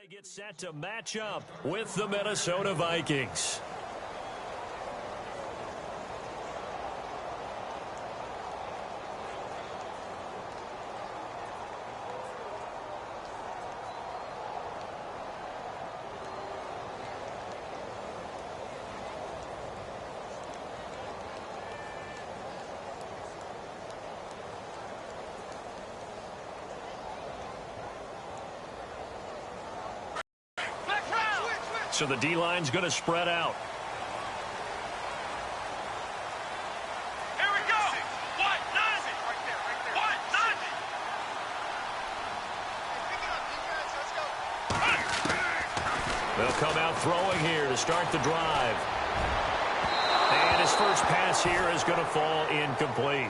They get set to match up with the Minnesota Vikings. So the D-line's going to spread out. Here we go. What? Nazi. Right there. What? Nazi. They'll come out throwing here to start the drive. And his first pass here is going to fall incomplete.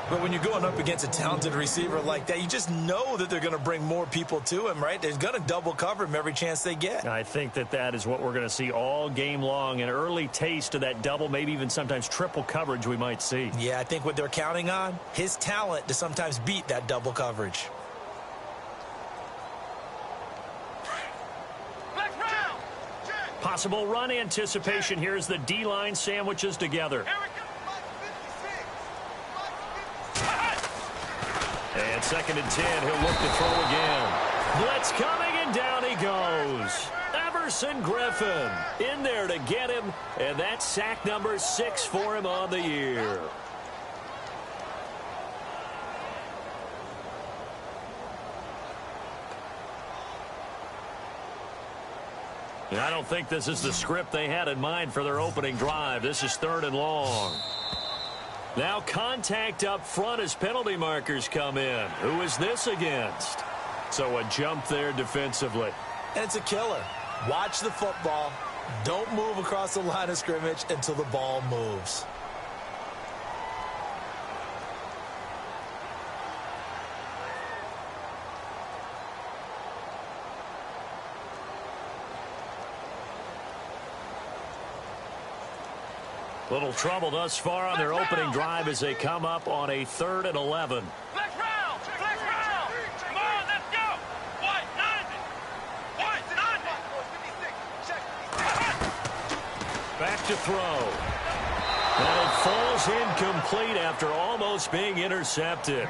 But when you're going up against a talented receiver like that, you just know that they're going to bring more people to him, right? They're going to double cover him every chance they get. I think that is what we're going to see all game long. An early taste of that double, maybe even sometimes triple coverage we might see. Yeah, I think what they're counting on, his talent to sometimes beat that double coverage. Possible run anticipation here as the D-line sandwiches together. And 2nd and 10, he'll look to throw again. Blitz coming, and down he goes. Everson Griffin in there to get him, and that's sack number 6 for him on the year. And I don't think this is the script they had in mind for their opening drive. This is 3rd and long. Now contact up front as penalty markers come in. Who is this against? So a jump there defensively. And it's a killer. Watch the football. Don't move across the line of scrimmage until the ball moves. Little trouble thus far on their opening drive as they come up on a 3rd and 11. Flex round. Come on, let's go. What? 90. What? 90. Back to throw. And it falls incomplete after almost being intercepted.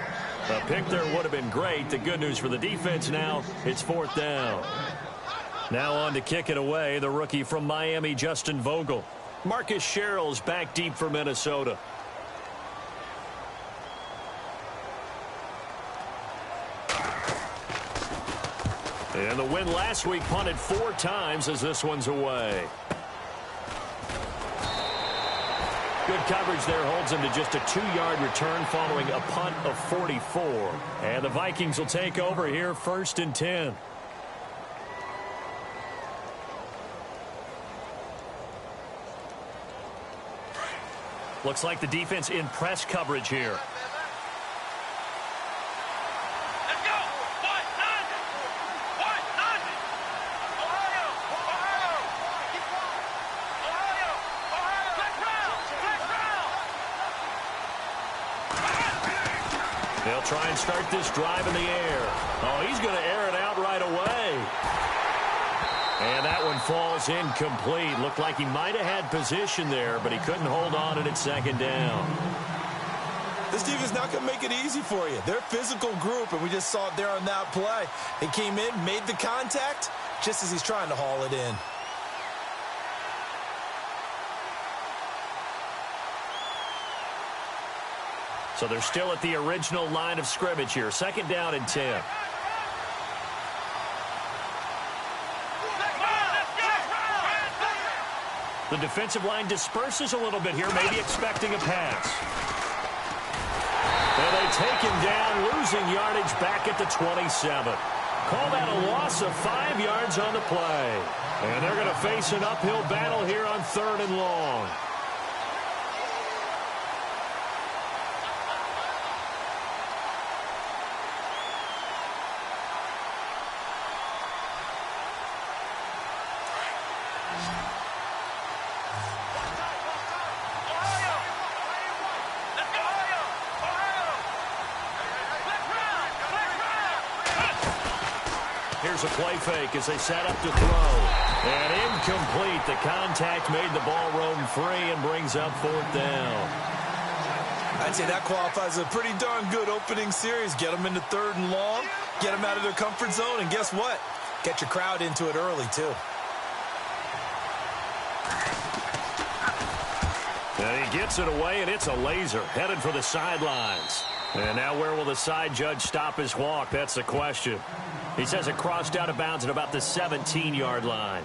A pick there would have been great. The good news for the defense now, it's 4th down. Now on to kick it away, the rookie from Miami, Justin Vogel. Marcus Sherrill's back deep for Minnesota. And the win last week punted 4 times as this one's away. Good coverage there holds him to just a 2-yard return following a punt of 44. And the Vikings will take over here 1st and 10. Looks like the defense in press coverage here. Let's go. What? 90. What? 90. Ohio. Flex round. They'll try and start this drive in the air. Oh, he's going to air it out right away. And that one falls incomplete. Looked like he might have had position there, but he couldn't hold on and it's 2nd down. This defense not going to make it easy for you. They're a physical group, and we just saw it there on that play. They came in, made the contact, just as he's trying to haul it in. So they're still at the original line of scrimmage here. 2nd down and 10. The defensive line disperses a little bit here, maybe expecting a pass. And they take him down, losing yardage back at the 27. Call that a loss of 5 yards on the play. And they're going to face an uphill battle here on 3rd and long. Here's a play fake as they set up to throw. And incomplete. The contact made the ball roam free and brings up 4th down. I'd say that qualifies as a pretty darn good opening series. Get them into 3rd and long, get them out of their comfort zone, and guess what? Get your crowd into it early, too. And he gets it away, and it's a laser headed for the sidelines. And now where will the side judge stop his walk? That's the question. He says it crossed out of bounds at about the 17-yard line.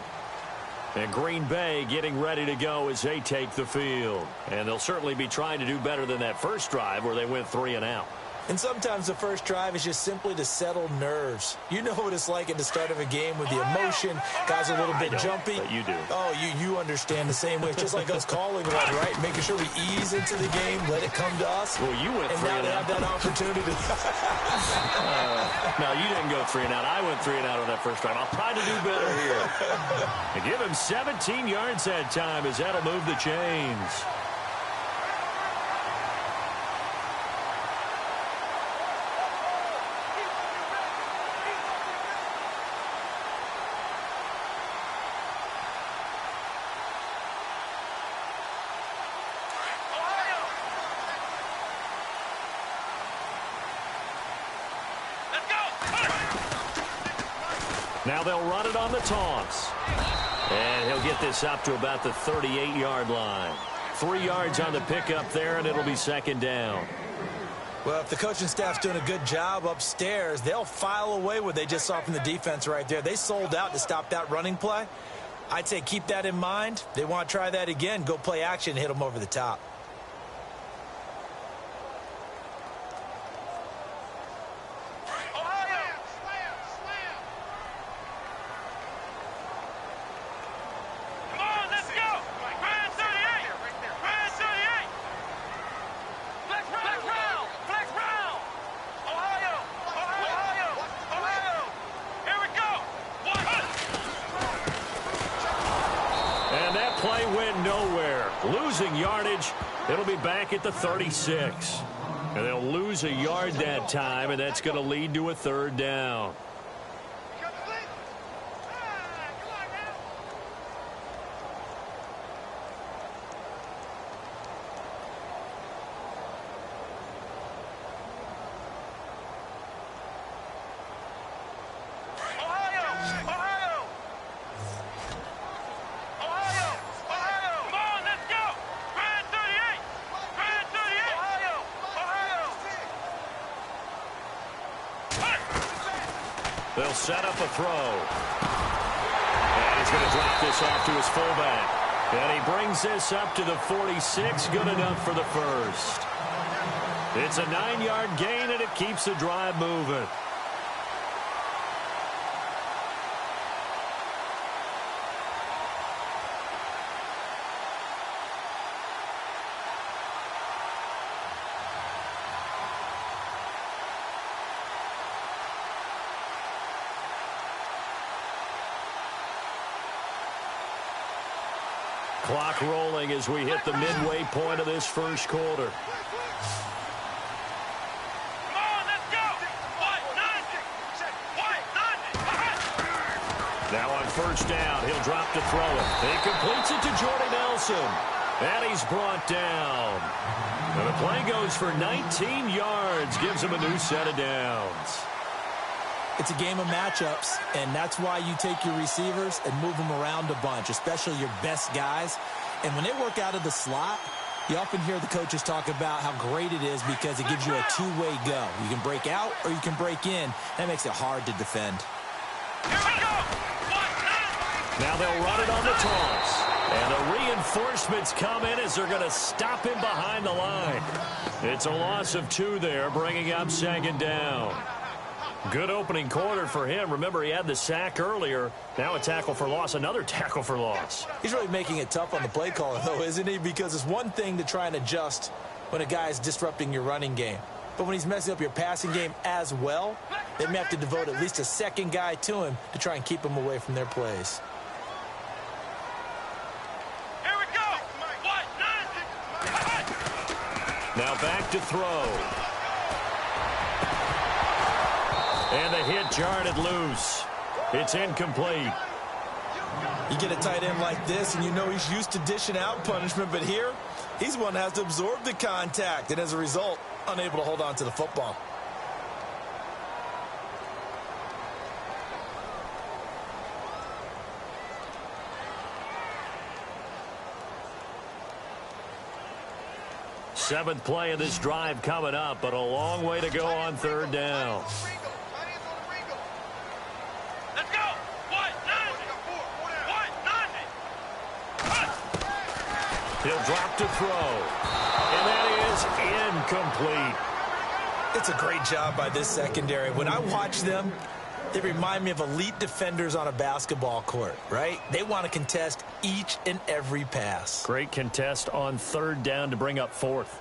And Green Bay getting ready to go as they take the field. And they'll certainly be trying to do better than that first drive where they went 3 and out. And sometimes the first drive is just simply to settle nerves. You know what it's like at the start of a game with the emotion. Guys are a little bit jumpy. But you do. Oh, you understand the same way. It's just like us calling one, right? Making sure we ease into the game, let it come to us. Well, you went 3 and out. And now they have that opportunity. No, you didn't go 3 and out. I went 3 and out on that first drive. I'll try to do better here. And give him 17 yards that time as that'll move the chains. Now they'll run it on the toss. And he'll get this up to about the 38-yard line. 3 yards on the pickup there, and it'll be 2nd down. Well, if the coaching staff's doing a good job upstairs, they'll file away what they just saw from the defense right there. They sold out to stop that running play. I'd say keep that in mind. They want to try that again. Go play action and hit them over the top. Losing yardage, it'll be back at the 36. And they'll lose a yard that time, and that's going to lead to a 3rd down. They'll set up a throw. And he's going to drop this off to his fullback. And he brings this up to the 46. Good enough for the first. It's a 9-yard gain, and it keeps the drive moving. Clock rolling as we hit the midway point of this first quarter. Now on first down, he'll drop to throw it. He completes it to Jordy Nelson. And he's brought down. And the play goes for 19 yards, gives him a new set of downs. It's a game of matchups, and that's why you take your receivers and move them around a bunch, especially your best guys. And when they work out of the slot, you often hear the coaches talk about how great it is because it gives you a two-way go. You can break out or you can break in. That makes it hard to defend. Here we go! Now they'll run it on the toss. And the reinforcements come in as they're going to stop him behind the line. It's a loss of 2 there, bringing up 2nd down. Good opening quarter for him. Remember, he had the sack earlier. Now a tackle for loss, another tackle for loss. He's really making it tough on the play caller, though, isn't he? Because it's one thing to try and adjust when a guy is disrupting your running game. But when he's messing up your passing game as well, they may have to devote at least a second guy to him to try and keep him away from their plays. Here we go! Now back to throw. And the hit jarred it loose. It's incomplete. You get a tight end like this, and you know he's used to dishing out punishment, but here, he's one that has to absorb the contact, and as a result, unable to hold on to the football. Seventh play of this drive coming up, but a long way to go on third down. Let's go. White 90. White 90. He'll drop to throw. And that is incomplete. It's a great job by this secondary. When I watch them, they remind me of elite defenders on a basketball court, right? They want to contest each and every pass. Great contest on third down to bring up fourth.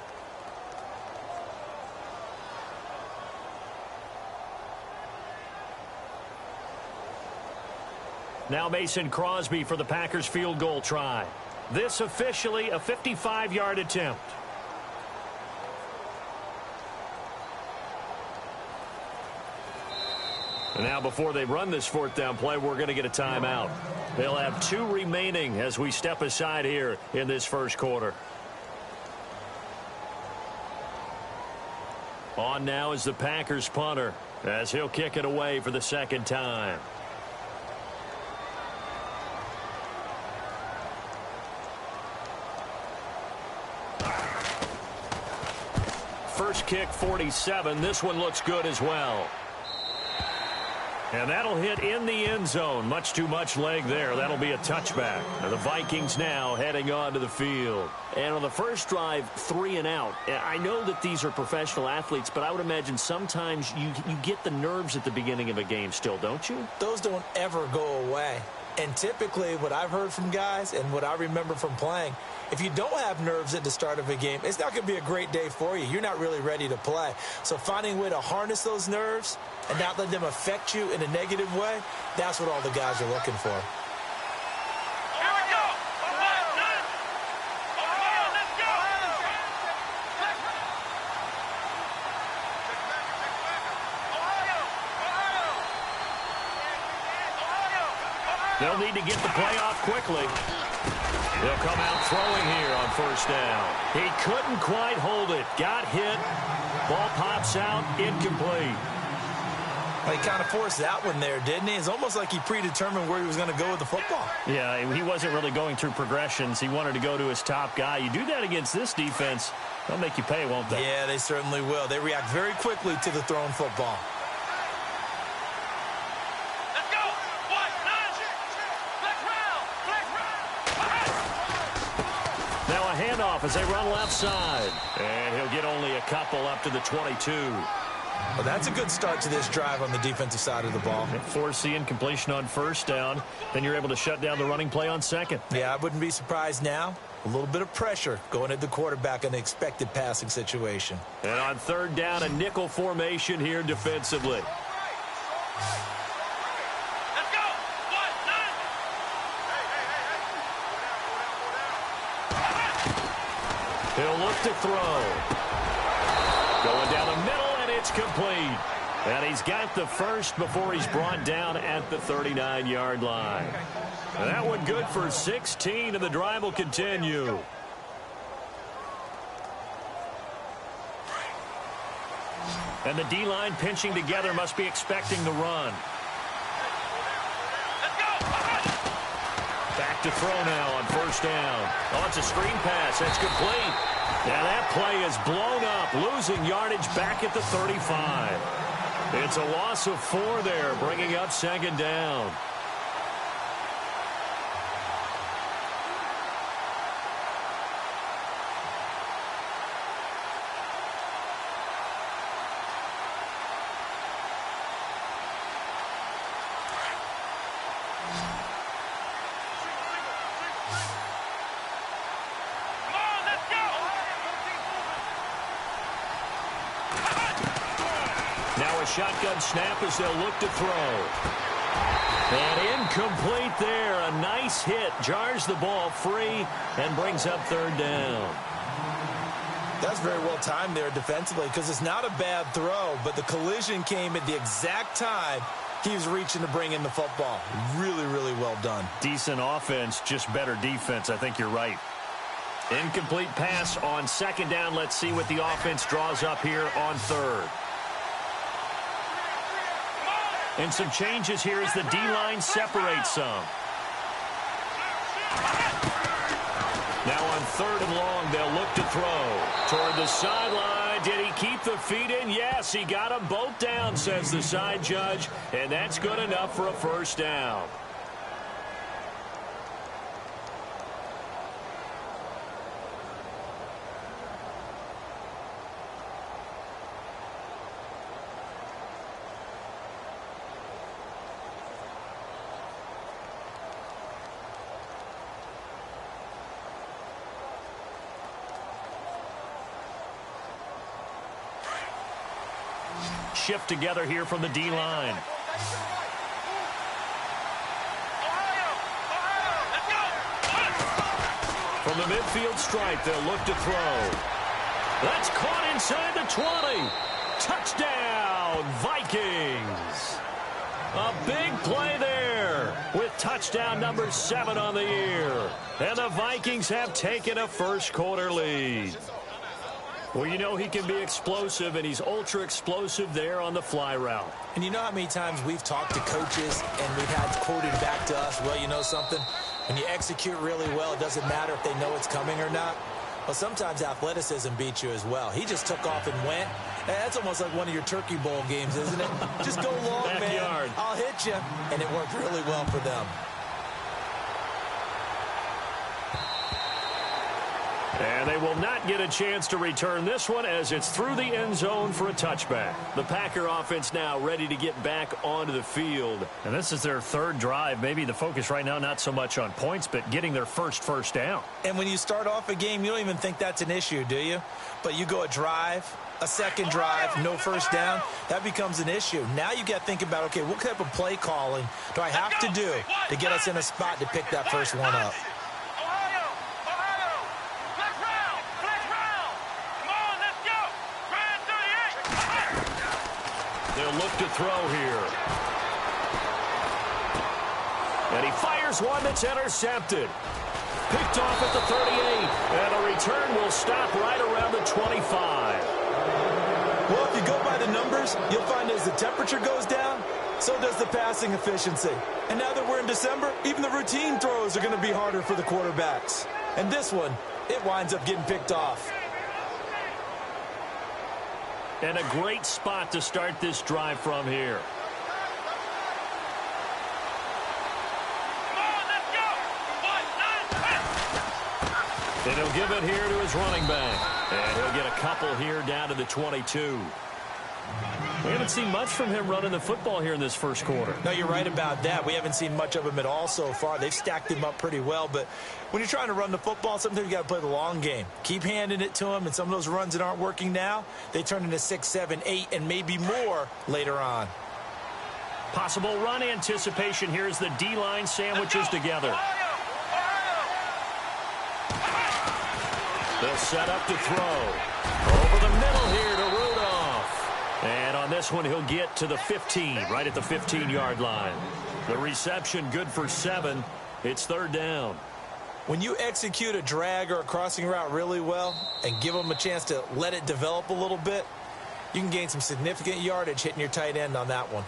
Now Mason Crosby for the Packers field goal try. This officially a 55-yard attempt. And now before they run this fourth down play, we're going to get a timeout. They'll have 2 remaining as we step aside here in this first quarter. On now is the Packers punter as he'll kick it away for the second time. First kick 47. This one looks good as well. And that'll hit in the end zone. Much too much leg there. That'll be a touchback. And the Vikings now heading onto the field. And on the first drive, 3 and out. I know that these are professional athletes, but I would imagine sometimes you get the nerves at the beginning of a game still, don't you? Those don't ever go away. And typically what I've heard from guys and what I remember from playing, if you don't have nerves at the start of a game, it's not going to be a great day for you. You're not really ready to play. So finding a way to harness those nerves and not let them affect you in a negative way, that's what all the guys are looking for. Here we go. White 90. Oh, let's go. They'll need to get the play off quickly. They'll come out throwing here on first down. He couldn't quite hold it. Got hit. Ball pops out. Incomplete. Well, he kind of forced that one there, didn't he? It's almost like he predetermined where he was going to go with the football. Yeah, he wasn't really going through progressions. He wanted to go to his top guy. You do that against this defense, they'll make you pay, won't they? Yeah, they certainly will. They react very quickly to the thrown football. Let's go. White 90. Flex round. Now a handoff as they run left side. And he'll get only a couple up to the 22. Well, that's a good start to this drive on the defensive side of the ball. Force the incompletion on first down. Then you're able to shut down the running play on second. Yeah, I wouldn't be surprised now. A little bit of pressure going at the quarterback in an expected passing situation. And on third down, a nickel formation here defensively. Let's go. White 90. He'll look to throw. Going down the middle, and it's complete. And he's got the first before he's brought down at the 39-yard line. And that one good for 16, and the drive will continue. And the D-line pinching together must be expecting the run. Let's go. Back to throw now on first down. Oh, it's a screen pass. That's complete. Now that play is blown up, losing yardage back at the 35. It's a loss of 4 there, bringing up second down. Shotgun snap as they'll look to throw. And incomplete there. A nice hit. Jars the ball free and brings up third down. That's very well timed there defensively because it's not a bad throw, but the collision came at the exact time He was reaching to bring in the football. Really, really well done. Decent offense, just better defense. I think you're right. Incomplete pass on second down. Let's see what the offense draws up here on third. And some changes here as the D-line separates some. Now on third and long, they'll look to throw. Toward the sideline. Did he keep the feet in? Yes, he got them both down, says the side judge. And that's good enough for a first down. Shift together here from the D-line. From the midfield stripe, they'll look to throw. That's caught inside the 20. Touchdown, Vikings. A big play there with touchdown number 7 on the year. And the Vikings have taken a first-quarter lead. Well, you know he can be explosive, and he's ultra-explosive there on the fly route. And you know how many times we've talked to coaches and we've had quoted back to us, well, you know something? When you execute really well, it doesn't matter if they know it's coming or not. Well, sometimes athleticism beats you as well. He just took off and went. That's almost like one of your Turkey Bowl games, isn't it? Just go long, Backyard. man. I'll hit you. And it worked really well for them. And they will not get a chance to return this one as it's through the end zone for a touchback. The Packer offense now ready to get back onto the field. And this is their third drive. Maybe the focus right now not so much on points, but getting their first down. And when you start off a game, you don't even think that's an issue, do you? But you go a drive, a second drive, no first down, that becomes an issue. Now you got to think about, okay, what type of play calling do I have to do to get us in a spot to pick that first one up? Look to throw here. And he fires one that's intercepted. Picked off at the 38. And the return will stop right around the 25. Well, if you go by the numbers, you'll find as the temperature goes down, so does the passing efficiency. And now that we're in December, even the routine throws are going to be harder for the quarterbacks. And this one, it winds up getting picked off. And a great spot to start this drive from here. And he'll give it here to his running back. And he'll get a couple here down to the 22. We haven't seen much from him running the football here in this first quarter. No, you're right about that. We haven't seen much of him at all so far. They've stacked him up pretty well. But when you're trying to run the football, sometimes you got to play the long game. Keep handing it to him, and some of those runs that aren't working now, they turn into 6, 7, 8, and maybe more later on. Possible run anticipation here as the D-line sandwiches together. They'll set up to throw. Over the middle here to Rudolph. And on this one, he'll get to the 15, right at the 15-yard line. The reception good for 7. It's third down. When you execute a drag or a crossing route really well and give them a chance to let it develop a little bit, you can gain some significant yardage hitting your tight end on that one.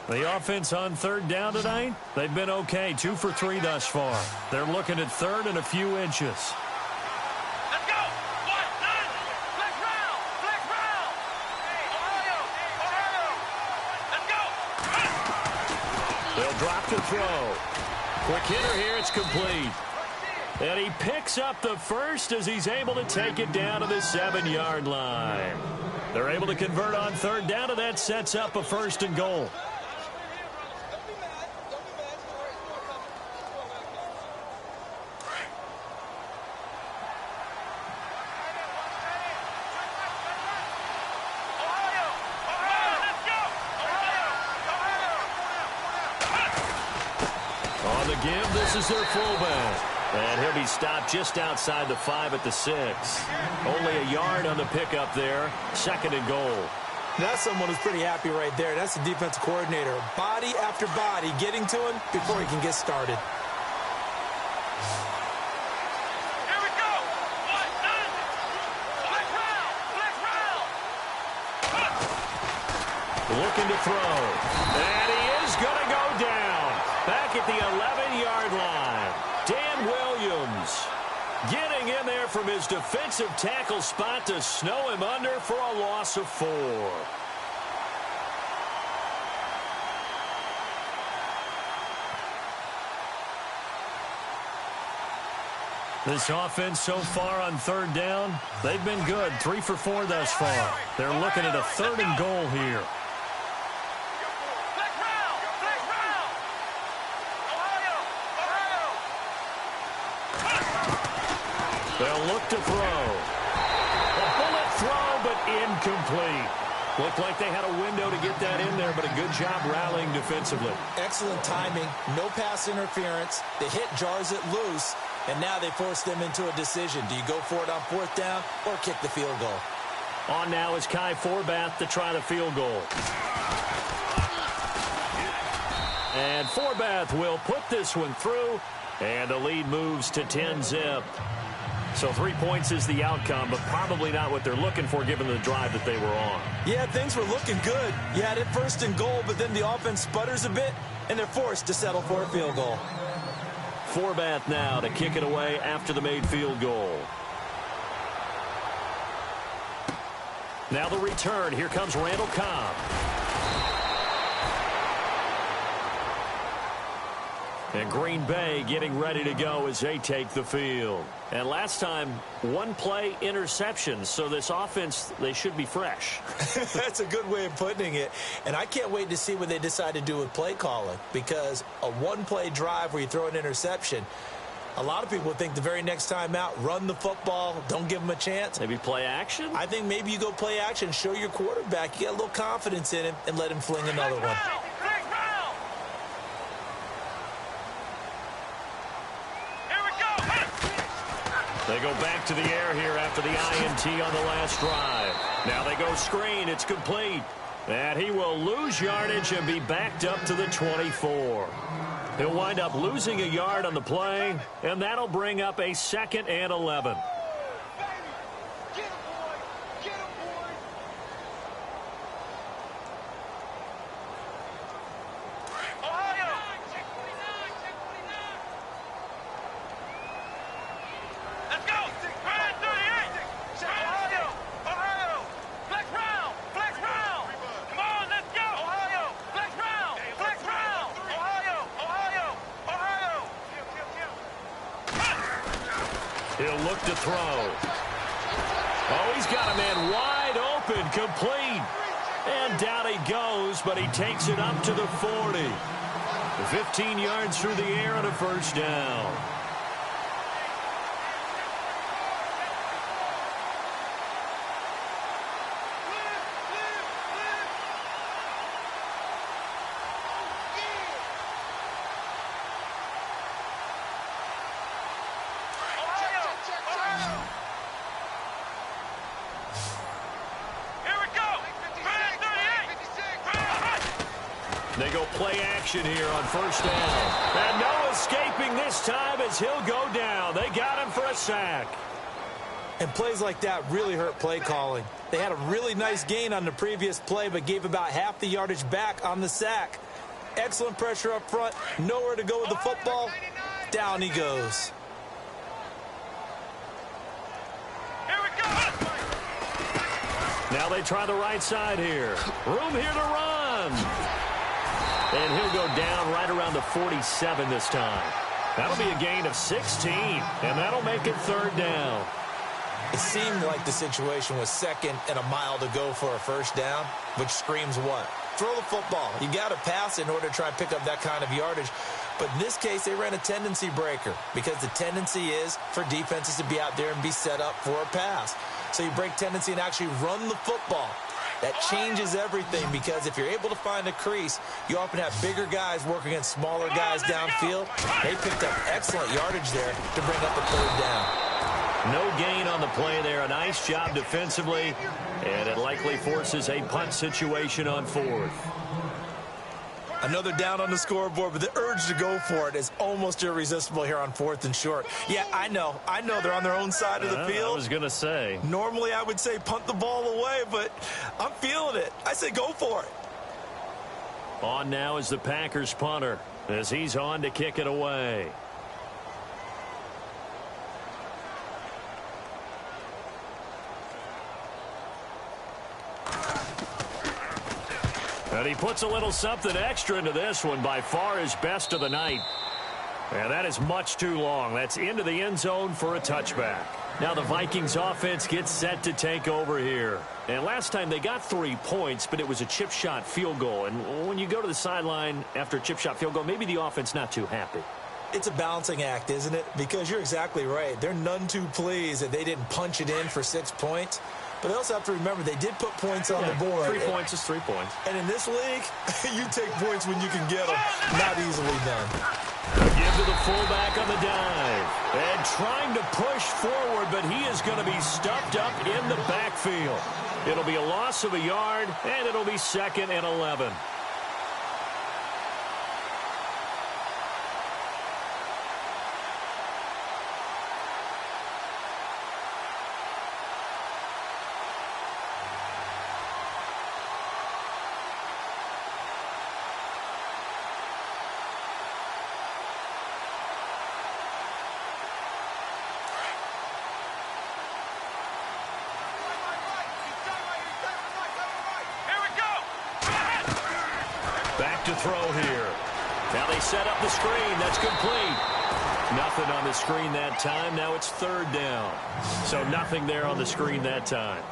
The offense on third down tonight, they've been okay. 2 for 3 thus far. They're looking at third and a few inches. Let's go! Flex round! Flex round! Ohio! Let's go! They'll drop to throw. Quick hitter here, it's complete. And he picks up the first as he's able to take it down to the 7-yard line. They're able to convert on third down, and that sets up a 1st and goal. give. This is their fullback. And he'll be stopped just outside the 5 at the 6. Only a yard on the pickup there. 2nd and goal. That's someone who's pretty happy right there. That's the defensive coordinator. Body after body getting to him before he can get started. Here we go. White 90. Black round. Black round. Looking to throw. And he is going to go down. Back at the 11-yard line. Dan Williams getting in there from his defensive tackle spot to snow him under for a loss of 4. This offense so far on 3rd down, they've been good. 3 for 4 thus far. They're looking at a 3rd and goal here. Black round. Black round. Ohio. Ohio. They'll look to throw. A bullet throw, but incomplete. Looked like they had a window to get that in there, but a good job rallying defensively. Excellent timing. No pass interference. The hit jars it loose, and now they force them into a decision. Do you go for it on 4th down or kick the field goal? On now is Kai Forbath to try the field goal. And Forbath will put this one through, and the lead moves to 10-zip. So 3 points is the outcome, but probably not what they're looking for given the drive that they were on. Yeah, things were looking good. You had it 1st and goal, but then the offense sputters a bit, and they're forced to settle for a field goal. Forbath now to kick it away after the made field goal. Now the return. Here comes Randall Cobb. And Green Bay getting ready to go as they take the field. And last time, 1 play interception. So this offense, they should be fresh. That's a good way of putting it. And I can't wait to see what they decide to do with play calling. Because a 1-play drive where you throw an interception, a lot of people think the very next time out, run the football, don't give them a chance. Maybe play action? I think maybe you go play action, show your quarterback, you get a little confidence in him, and let him fling another one. They go back to the air here after the INT on the last drive. Now they go screen. It's complete. And he will lose yardage and be backed up to the 24. He'll wind up losing a yard on the play, and that'll bring up a 2nd and 11. He'll look to throw. Oh, he's got a man wide open, complete. And down he goes, but he takes it up to the 40. 15 yards through the air on a 1st down. They go play action here on 1st down. And no escaping this time as he'll go down. They got him for a sack. And plays like that really hurt play calling. They had a really nice gain on the previous play, but gave about half the yardage back on the sack. Excellent pressure up front. Nowhere to go with the football. Down he goes. Here we go. Now they try the right side here. Room here to run. And he'll go down right around the 47 this time. That'll be a gain of 16, and that'll make it 3rd down. It seemed like the situation was 2nd and a mile to go for a 1st down, which screams what? Throw the football. You got to pass in order to try and pick up that kind of yardage. But in this case, they ran a tendency breaker because the tendency is for defenses to be out there and be set up for a pass. So you break tendency and actually run the football. That changes everything because if you're able to find a crease, you often have bigger guys working against smaller guys downfield. They picked up excellent yardage there to bring up the third down. No gain on the play there. A nice job defensively, and it likely forces a punt situation on fourth. Another down on the scoreboard, but the urge to go for it is almost irresistible here on fourth and short. Yeah, I know they're on their own side of the field. I was going to say. Normally I would say punt the ball away, but I'm feeling it. I say go for it. On now is the Packers punter as he's on to kick it away. And he puts a little something extra into this one, by far his best of the night. And that is much too long. That's into the end zone for a touchback. Now the Vikings offense gets set to take over here. And last time they got 3 points, but it was a chip shot field goal. And when you go to the sideline after a chip shot field goal, maybe the offense not too happy. It's a balancing act, isn't it? Because you're exactly right. They're none too pleased that they didn't punch it in for 6 points. But they also have to remember they did put points on the board. 3 points is 3 points. And in this league, you take points when you can get them. Not easily done. Give to the fullback on the dive. And trying to push forward, but he is going to be stuffed up in the backfield. It'll be a loss of a yard, and it'll be 2nd and 11. To throw here. Now they set up the screen. That's complete. Nothing on the screen that time. Now it's 3rd down. So nothing there on the screen that time.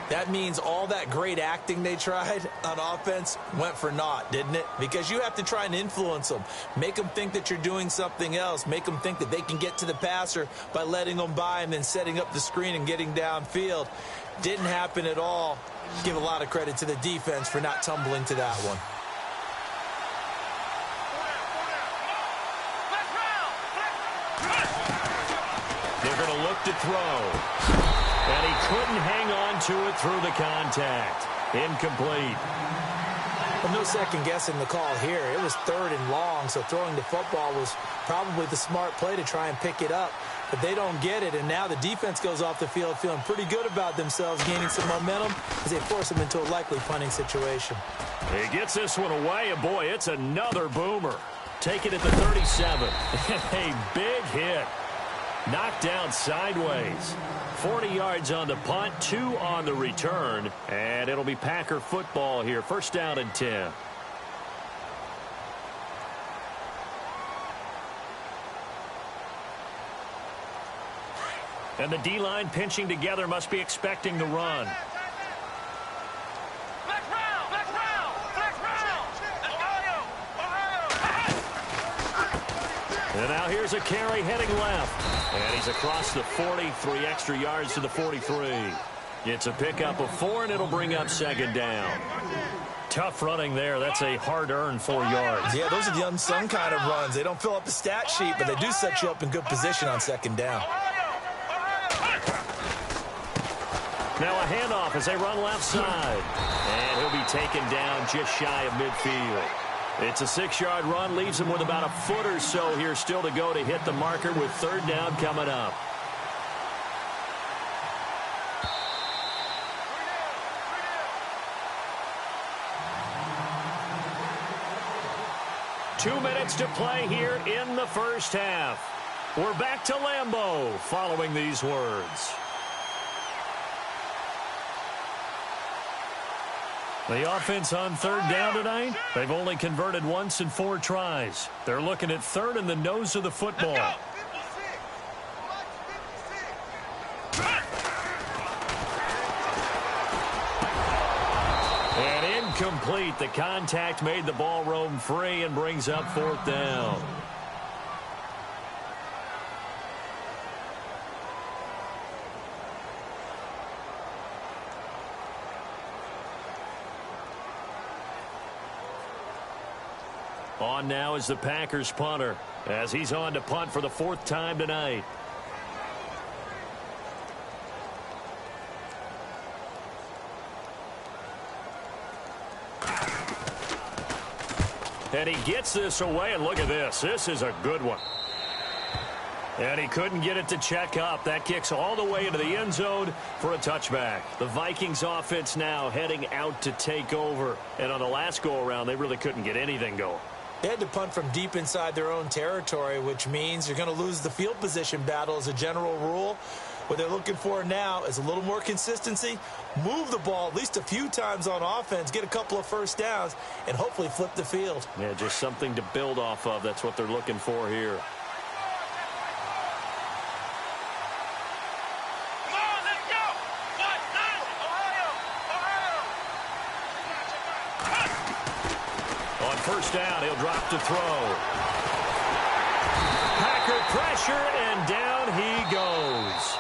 That means all that great acting they tried on offense went for naught, didn't it? Because you have to try and influence them. Make them think that you're doing something else. Make them think that they can get to the passer by letting them by and then setting up the screen and getting downfield. Didn't happen at all. Give a lot of credit to the defense for not tumbling to that one. To throw. And he couldn't hang on to it through the contact. Incomplete. Well, no second guessing the call here. It was 3rd and long, so throwing the football was probably the smart play to try and pick it up. But they don't get it, and now the defense goes off the field feeling pretty good about themselves, gaining some momentum as they force them into a likely punting situation. He gets this one away, and boy, it's another boomer. Take it at the 37. A big hit. Knocked down sideways. 40 yards on the punt, 2 on the return, and it'll be Packer football here. 1st down and 10. And the D-line pinching together, must be expecting the run. And now here's a carry heading left. And he's across the 40, 3 extra yards to the 43. It's a pickup of 4, and it'll bring up 2nd down. Tough running there. That's a hard-earned 4 yards. Yeah, those are the unsung kind of runs. They don't fill up the stat sheet, but they do set you up in good position on 2nd down. Now a handoff as they run left side. And he'll be taken down just shy of midfield. It's a 6-yard run, leaves him with about a foot or so here still to go to hit the marker with 3rd down coming up. Two minutes to play here in the 1st half. We're back to Lambeau following these words. The offense on 3rd down tonight, they've only converted once in 4 tries. They're looking at 3rd in the nose of the football. And incomplete. The contact made the ball roam free and brings up 4th down. On now is the Packers punter as he's on to punt for the 4th time tonight. And he gets this away, and look at this. This is a good one. And he couldn't get it to check up. That kicks all the way into the end zone for a touchback. The Vikings offense now heading out to take over. And on the last go-around, they really couldn't get anything going. They had to punt from deep inside their own territory, which means you're going to lose the field position battle as a general rule. What they're looking for now is a little more consistency, move the ball at least a few times on offense, get a couple of first downs, and hopefully flip the field. Yeah, just something to build off of. That's what they're looking for here. Come on, let's go. What? 90. Ohio. On first down, he'll drop to throw. Packer pressure, and down he goes.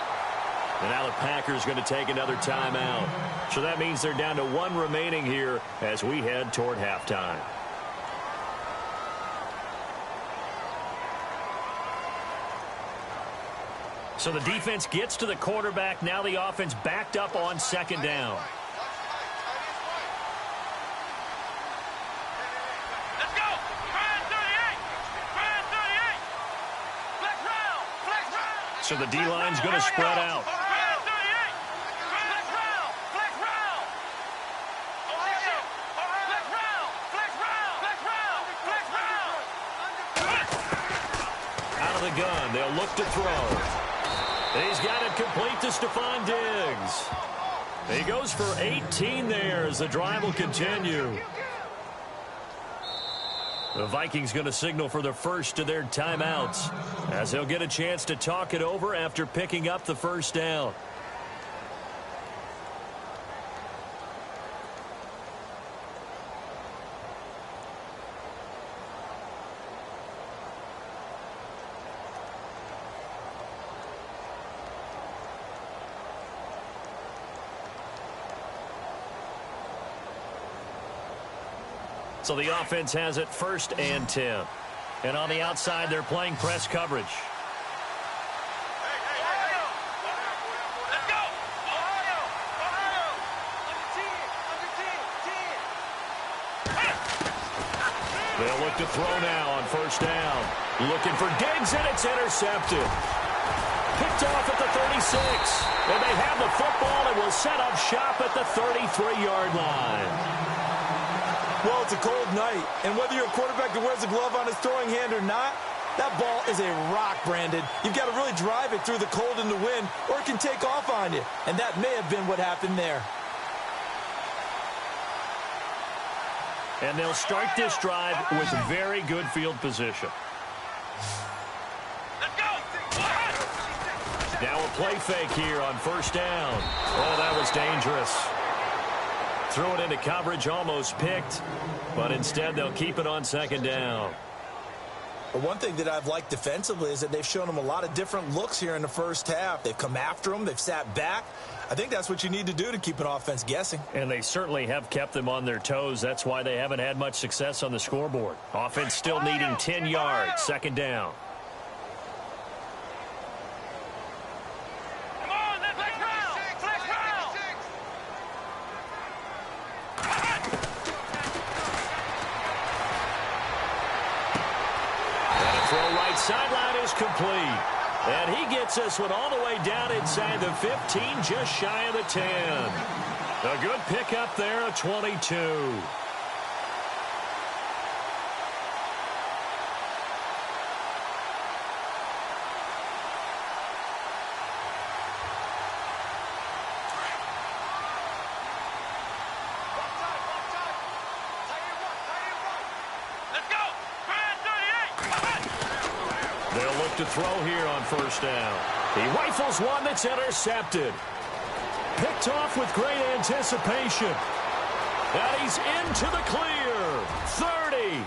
And now the Packers going to take another timeout. So that means they're down to 1 remaining here as we head toward halftime. So the defense gets to the quarterback. Now the offense backed up on 2nd down. Let's go. Try 38. Try 38. Flex round. Flex round. So the D-line's going to spread out. Gun. They'll look to throw. He's got it complete to Stephon Diggs. He goes for 18 there as the drive will continue. The Vikings going to signal for the first of their timeouts as they'll get a chance to talk it over after picking up the first down. So the offense has it 1st and 10. And on the outside, they're playing press coverage. Let's go. Ohio. Ohio. Under 10. They'll look to throw now on first down. Looking for Diggs, and it's intercepted. Picked off at the 36. And they have the football and will set up shop at the 33-yard line. Well, it's a cold night, and whether you're a quarterback that wears a glove on his throwing hand or not, that ball is a rock, Brandon. You've got to really drive it through the cold and the wind, or it can take off on you, and that may have been what happened there. And they'll start this drive with very good field position. Let's go. Now a play fake here on first down. Oh, that was dangerous. Threw it into coverage, almost picked, but instead they'll keep it on 2nd down. But one thing that I've liked defensively is that they've shown them a lot of different looks here in the first half. They've come after them. They've sat back. I think that's what you need to do to keep an offense guessing. And they certainly have kept them on their toes. That's why they haven't had much success on the scoreboard. Offense still needing 10 yards, 2nd down. Come on, let's flex round. Flex round. And a throw right sideline is complete. And he gets this one all the way down inside the 15, just shy of the 10. A good pickup there, a 22. Let's go. Try 38. They'll look to throw here on first down. He rifles one that's intercepted. Picked off with great anticipation. And he's into the clear. 30,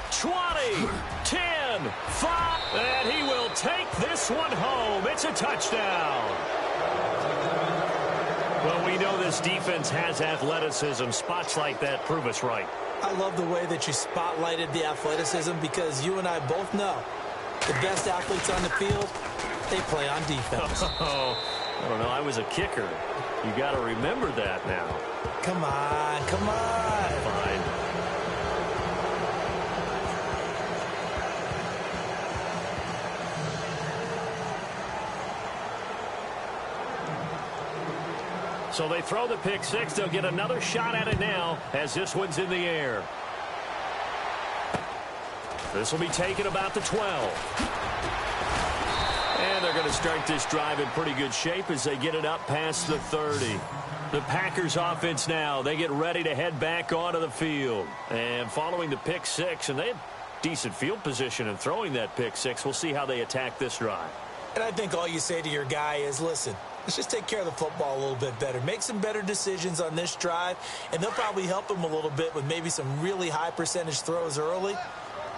20, 10, 5. And he will take this one home. It's a touchdown. Well, we know this defense has athleticism. Spots like that prove us right. I love the way that you spotlighted the athleticism because you and I both know the best athletes on the field, they play on defense. Oh, I don't know. I was a kicker. You got to remember that now. Come on, come on. Fine. So they throw the pick six. They'll get another shot at it now as this one's in the air. This will be taken about the 12. And they're going to start this drive in pretty good shape as they get it up past the 30. The Packers offense now, they get ready to head back onto the field. And following the pick six, and they had decent field position in throwing that pick six. We'll see how they attack this drive. And I think all you say to your guy is, listen, let's just take care of the football a little bit better. Make some better decisions on this drive, and they'll probably help him a little bit with maybe some really high percentage throws early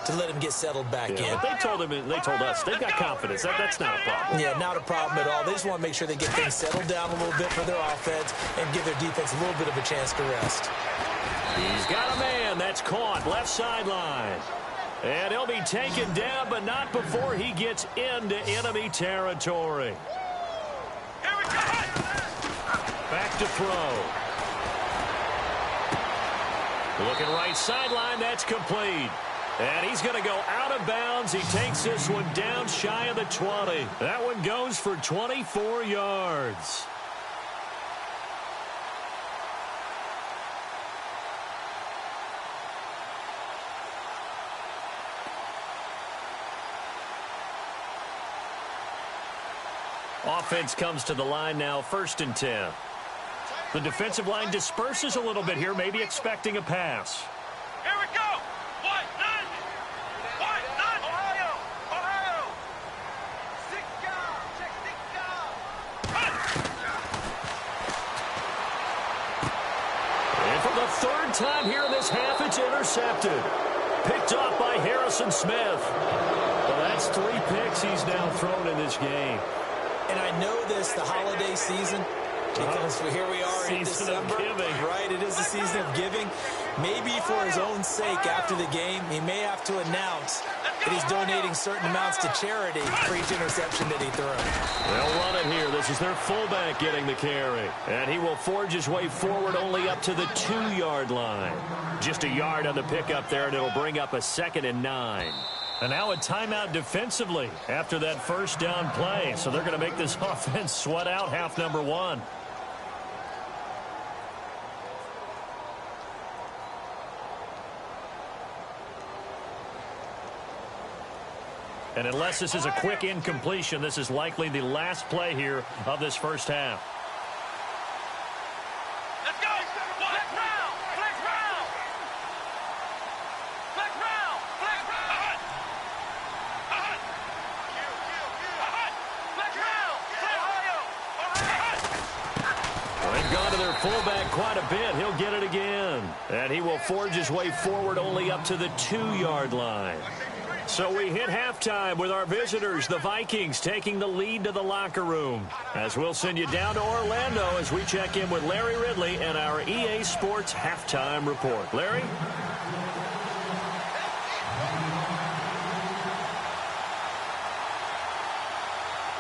to let him get settled back in. But they told us they've got confidence. That's not a problem. Yeah, not a problem at all. They just want to make sure they get things settled down a little bit for their offense and give their defense a little bit of a chance to rest. He's got a man that's caught left sideline. And he'll be taken down, but not before he gets into enemy territory. Here we go. Back to throw. Looking right sideline, that's complete. And he's going to go out of bounds. He takes this one down shy of the 20. That one goes for 24 yards. Offense comes to the line now, 1st and 10. The defensive line disperses a little bit here, maybe expecting a pass. Here we go. White, none. Ohio. Check And for the 3rd time here in this half, it's intercepted. Picked off by Harrison Smith. Well, that's 3 picks he's now thrown in this game. And I know this, the holiday season, because here we are in December, right? It is the season of giving. Maybe for his own sake, after the game, he may have to announce that he's donating certain amounts to charity for each interception that he throws. They'll run it here. This is their fullback getting the carry. And he will forge his way forward only up to the 2-yard line. Just a yard on the pickup there, and it'll bring up a 2nd and 9. And now a timeout defensively after that first down play. So they're going to make this offense sweat out half number 1. And unless this is a quick incompletion, this is likely the last play here of this first half. Let's go. Flex round. They've gone to their fullback quite a bit. He'll get it again. And he will forge his way forward only up to the 2-yard line. So we hit halftime with our visitors, the Vikings, taking the lead to the locker room. As we'll send you down to Orlando as we check in with Larry Ridley and our EA Sports Halftime Report. Larry?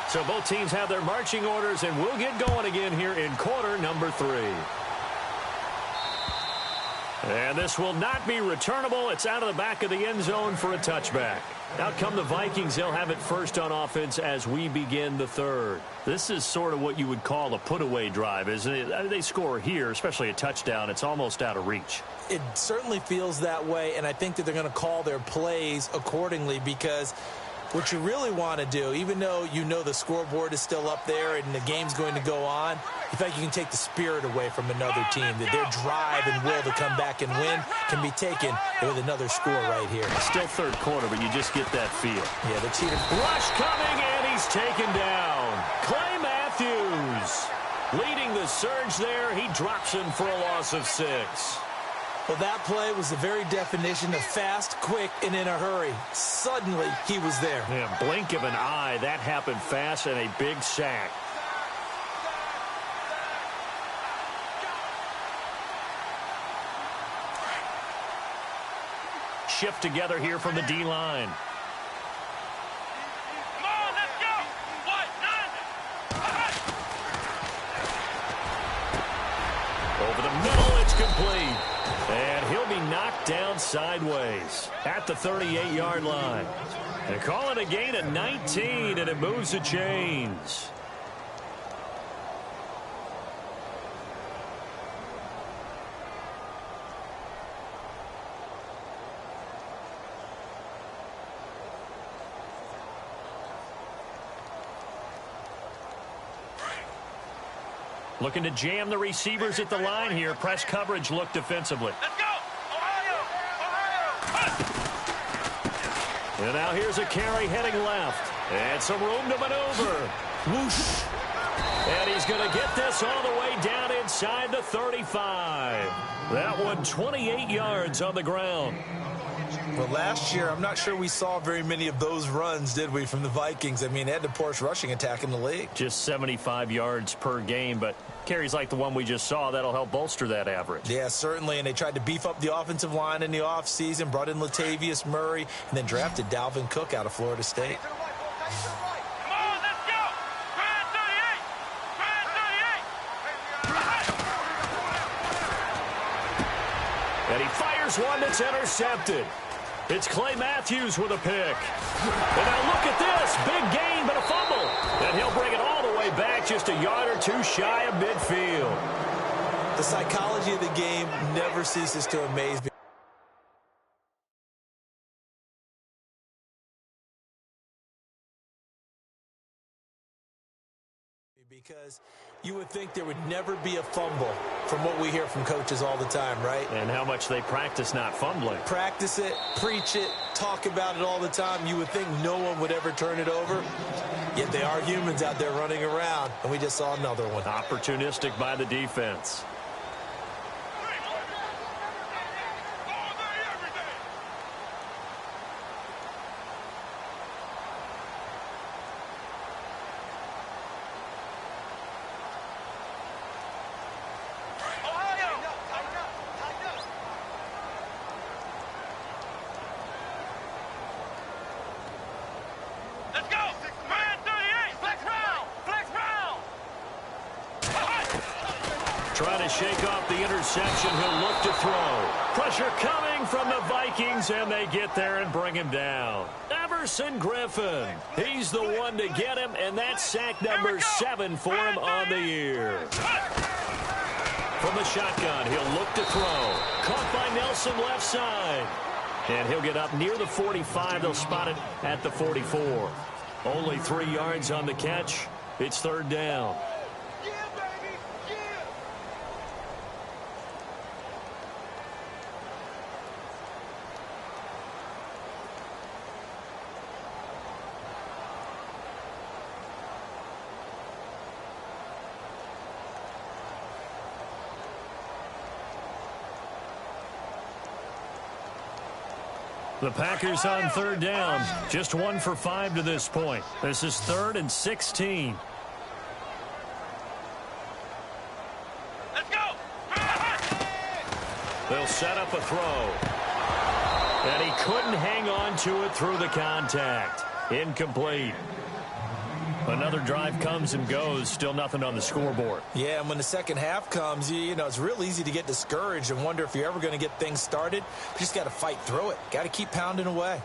So both teams have their marching orders, and we'll get going again here in quarter number 3. And this will not be returnable. It's out of the back of the end zone for a touchback. Out come the Vikings. They'll have it first on offense as we begin the 3rd. This is sort of what you would call a put-away drive, isn't it? They score here, especially a touchdown. It's almost out of reach. It certainly feels that way, and I think that they're going to call their plays accordingly because what you really want to do, even though you know the scoreboard is still up there and the game's going to go on, you think you can take the spirit away from another team, that their drive and will to come back and win can be taken with another score right here. Still 3rd quarter, but you just get that feel. Yeah, the cheater. Rush coming, and he's taken down. Clay Matthews leading the surge there. He drops him for a loss of 6. Well, that play was the very definition of fast, quick, and in a hurry. Suddenly, he was there. Yeah, blink of an eye. That happened fast and a big sack. shift together here from the D-line. Come on, let's go. What? Nine. Over the middle, it's complete. And he'll be knocked down sideways at the 38-yard line. They call it a gain of 19, and it moves the chains. Looking to jam the receivers at the line here. Press coverage look defensively. Let's go. Ohio. And now here's a carry heading left. And some room to maneuver. Whoosh. And he's going to get this all the way down inside the 35. That one 28 yards on the ground. Well, last year, I'm not sure we saw very many of those runs, did we, from the Vikings? I mean, they had the poorest rushing attack in the league. Just 75 yards per game, but carries like the one we just saw, that'll help bolster that average. Yeah, certainly, and they tried to beef up the offensive line in the offseason, brought in Latavius Murray, and then drafted Dalvin Cook out of Florida State. Come on, let's go. Try 38. Try 38. And he fires one that's intercepted. It's Clay Matthews with a pick. And now look at this. Big gain, but a fumble. And he'll bring it all the way back just a yard or two shy of midfield. The psychology of the game never ceases to amaze me. Because you would think there would never be a fumble from what we hear from coaches all the time, right? And how much they practice not fumbling. Practice it, preach it, talk about it all the time. You would think no one would ever turn it over. Yet they are humans out there running around, and we just saw another one. Opportunistic by the defense. Trying to shake off the interception. He'll look to throw. Pressure coming from the Vikings, and they get there and bring him down. Everson Griffin. He's the one to get him, and that's sack number 7 for him on the year. From the shotgun, he'll look to throw. Caught by Nelson left side. And he'll get up near the 45. They'll spot it at the 44. Only 3 yards on the catch. It's third down. The Packers on third down. Just 1 for 5 to this point. This is 3rd and 16. Let's go. They'll set up a throw. And he couldn't hang on to it through the contact. Incomplete. Another drive comes and goes. Still nothing on the scoreboard. Yeah, and when the second half comes, you know, it's real easy to get discouraged and wonder if you're ever going to get things started. You just got to fight through it. Got to keep pounding away.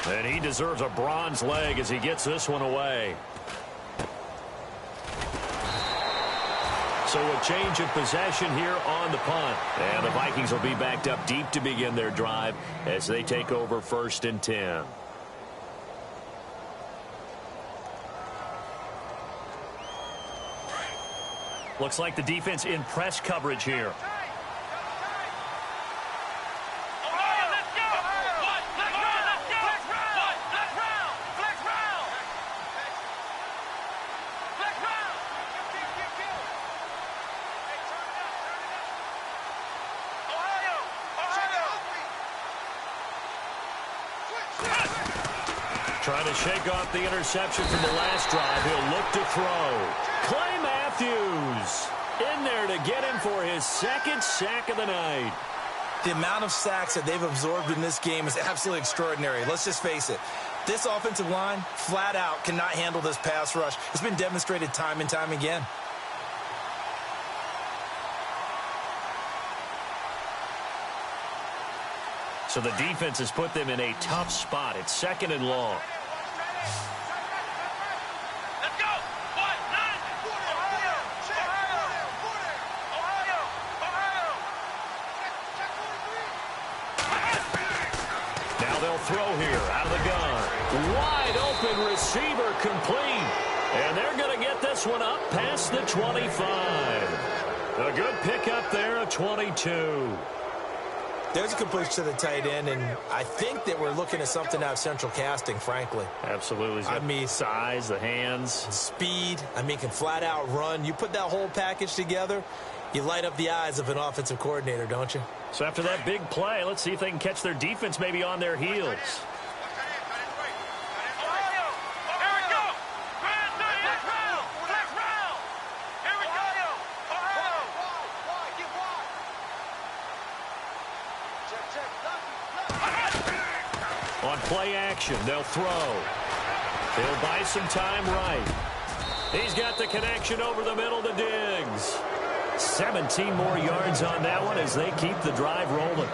And he deserves a bronze leg as he gets this one away. So a change of possession here on the punt. And the Vikings will be backed up deep to begin their drive as they take over 1st and 10. Looks like the defense in press coverage here. Trying to shake off the interception from the last drive. He'll look to throw. Clay Matthews in there to get him for his second sack of the night. The amount of sacks that they've absorbed in this game is absolutely extraordinary. Let's just face it. This offensive line, flat out, cannot handle this pass rush. It's been demonstrated time and time again. So the defense has put them in a tough spot. It's 2nd and long. Let's go. 1-9. Ohio. Now they'll throw here out of the gun. Wide open receiver complete. And they're going to get this one up past the 25. A good pickup there, a 22. There's a completion to the tight end, and I think that we're looking at something out of central casting, frankly. Absolutely. I mean, size, the hands. Speed. I mean, can flat out run. You put that whole package together, you light up the eyes of an offensive coordinator, don't you? So after that big play, let's see if they can catch their defense maybe on their heels. On play action, they'll throw. He'll buy some time right. He's got the connection over the middle to Diggs. 17 more yards on that one as they keep the drive rolling.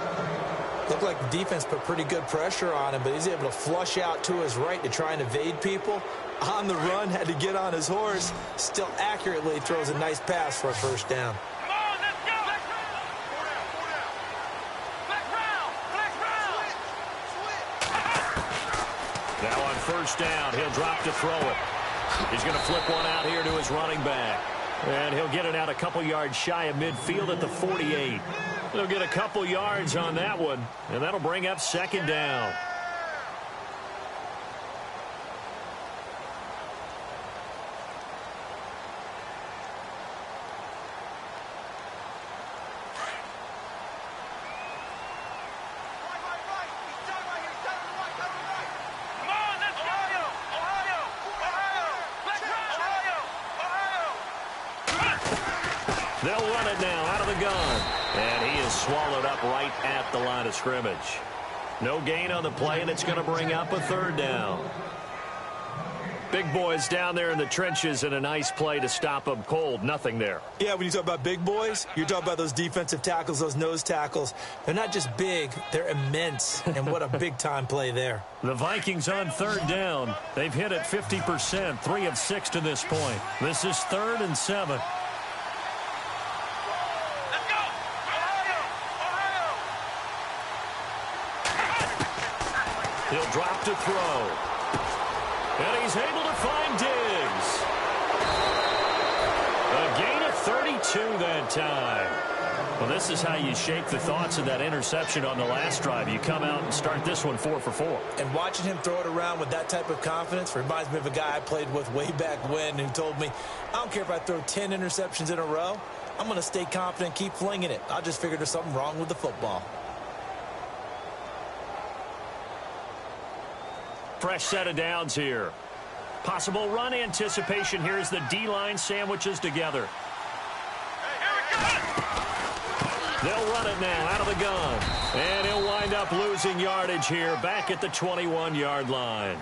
Looked like the defense put pretty good pressure on him, but he's able to flush out to his right to try and evade people. On the run, had to get on his horse. Still accurately throws a nice pass for a first down. Now on first down, he'll drop to throw it. He's going to flip one out here to his running back. And he'll get it out a couple yards shy of midfield at the 48. He'll get a couple yards on that one, and that'll bring up 2nd down. They'll run it now out of the gun. And he is swallowed up right at the line of scrimmage. No gain on the play, and it's going to bring up a 3rd down. Big boys down there in the trenches, and a nice play to stop them cold. Nothing there. Yeah, when you talk about big boys, you're talking about those defensive tackles, those nose tackles. They're not just big, they're immense. And what a big-time play there. The Vikings on 3rd down. They've hit it 50%, 3 of 6 to this point. This is 3rd and 7. He'll drop to throw. And he's able to find Diggs. A gain of 32 that time. Well, this is how you shake the thoughts of that interception on the last drive. You come out and start this one 4 for 4. And watching him throw it around with that type of confidence reminds me of a guy I played with way back when who told me, I don't care if I throw 10 interceptions in a row. I'm going to stay confident, keep flinging it. I just figured there's something wrong with the football. Fresh set of downs here. Possible run anticipation here as the D-line sandwiches together. They'll run it now out of the gun. And he'll wind up losing yardage here back at the 21-yard line.